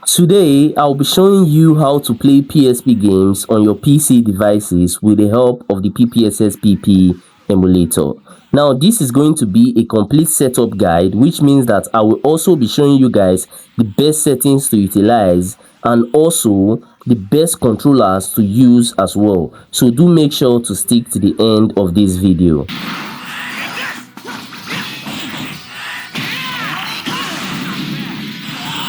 Today, I'll be showing you how to play PSP games on your PC devices with the help of the PPSSPP emulator. Now, this is going to be a complete setup guide, which means that I will also be showing you guys the best settings to utilize and also the best controllers to use as well. So do make sure to stick to the end of this video.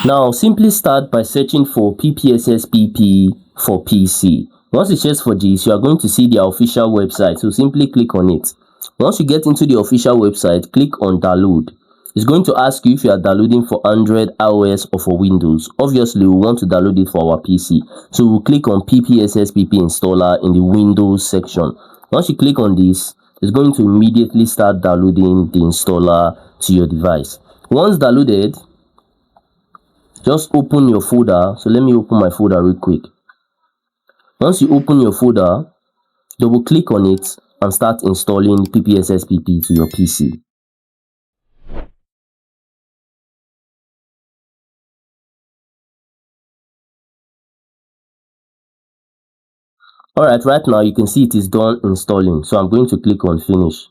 Now, simply start by searching for PPSSPP for PC. Once you search for this, you are going to see their official website, so simply click on it. Once you get into the official website, click on download. It's going to ask you if you are downloading for Android, iOS or for Windows. Obviously, we want to download it for our PC, so we'll click on PPSSPP installer in the Windows section. Once you click on this, it's going to immediately start downloading the installer to your device. Once downloaded, just open your folder. So let me open my folder real quick. Once you open your folder, double click on it and start installing PPSSPP to your PC. Alright, right now you can see it is done installing, so I'm going to click on finish.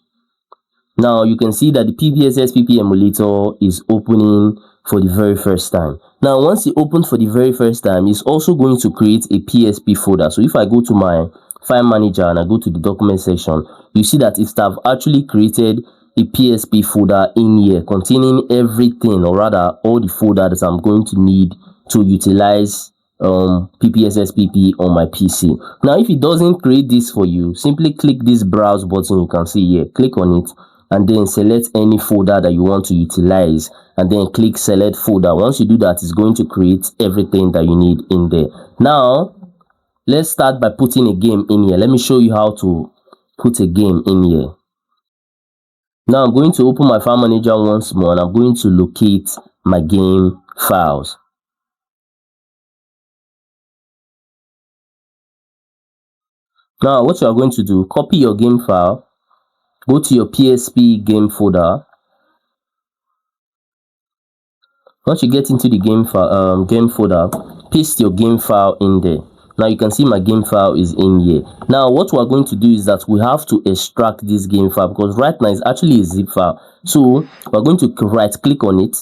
Now you can see that the PPSSPP emulator is opening for the very first time. Now once it opens for the very first time, it's also going to create a PSP folder. So if I go to my file manager and I go to the document section, you see that it have actually created a PSP folder in here containing everything, or rather all the folder that I'm going to need to utilize PPSSPP on my PC. Now if it doesn't create this for you, simply click this browse button you can see here, click on it and then select any folder that you want to utilize and then click select folder. Once you do that, it's going to create everything that you need in there. Now let's start by putting a game in here. Let me show you how to put a game in here. Now I'm going to open my file manager once more and I'm going to locate my game files. Now what you are going to do, copy your game file, go to your PSP game folder. Once you get into the game folder, paste your game file in there. Now you can see my game file is in here. Now what we are going to do is that we have to extract this game file, because right now it's actually a zip file. So we're going to right click on it.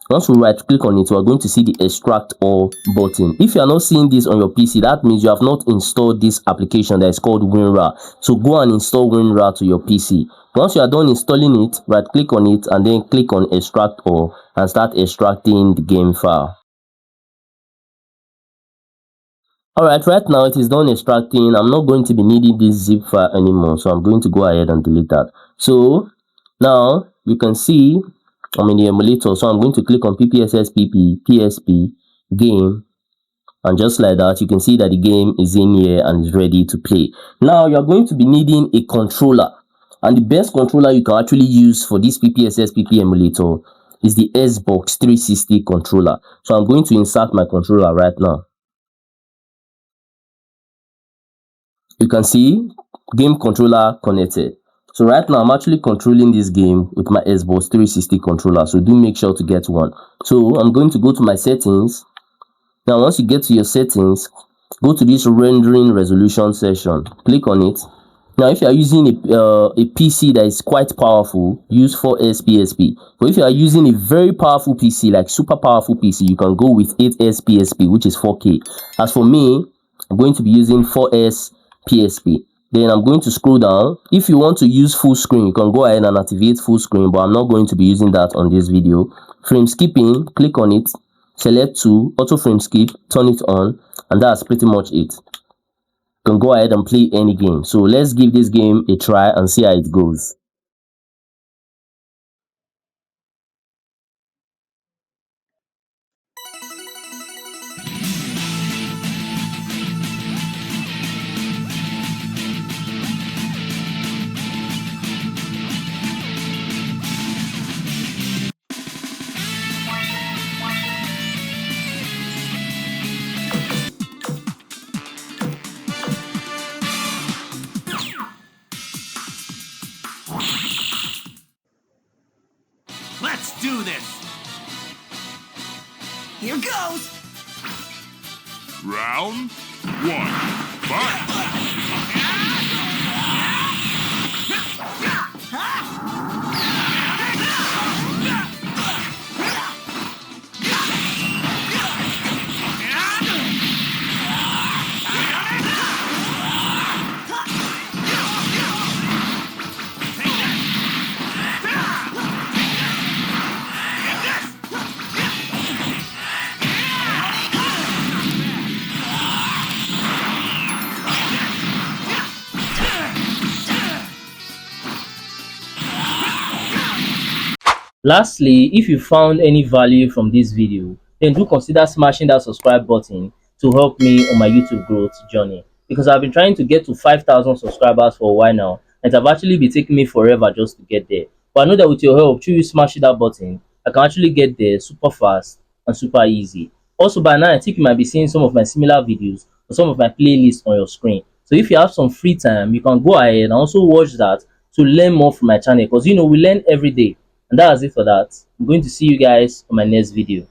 Once we right click on it, we are going to see the extract all button. If you are not seeing this on your PC, that means you have not installed this application that is called WinRAR. So go and install WinRAR to your PC. Once you are done installing it, right click on it and then click on extract all and start extracting the game file. Alright, right now it is done extracting. I'm not going to be needing this zip file anymore, so I'm going to go ahead and delete that. So now you can see I'm in the emulator, so I'm going to click on PPSSPP, PSP, game, and just like that, you can see that the game is in here and is ready to play. Now you're going to be needing a controller, and the best controller you can actually use for this PPSSPP emulator is the Xbox 360 controller. So I'm going to insert my controller right now. You can see game controller connected. So right now I'm actually controlling this game with my Xbox 360 controller, so do make sure to get one. So I'm going to go to my settings. Now once you get to your settings, go to this rendering resolution section, click on it. Now if you are using a PC that is quite powerful, use 4S PSP. But if you are using a very powerful PC, like super powerful PC, you can go with 8S PSP, which is 4K. As for me, I'm going to be using 4S PSP. Then I'm going to scroll down. If you want to use full screen, you can go ahead and activate full screen, but I'm not going to be using that on this video. Frame skipping, click on it, select 2, auto frame skip, turn it on, and that's pretty much it. You can go ahead and play any game. So let's give this game a try and see how it goes. Round 1. Fight! Lastly, if you found any value from this video, then do consider smashing that subscribe button to help me on my YouTube growth journey, because I've been trying to get to 5,000 subscribers for a while now, and it have actually been taking me forever just to get there. But I know that with your help, through you smashing that button, I can actually get there super fast and super easy. Also, by now, I think you might be seeing some of my similar videos or some of my playlists on your screen. So if you have some free time, you can go ahead and also watch that to learn more from my channel, because we learn every day. And that's it for that. I'm going to see you guys on my next video.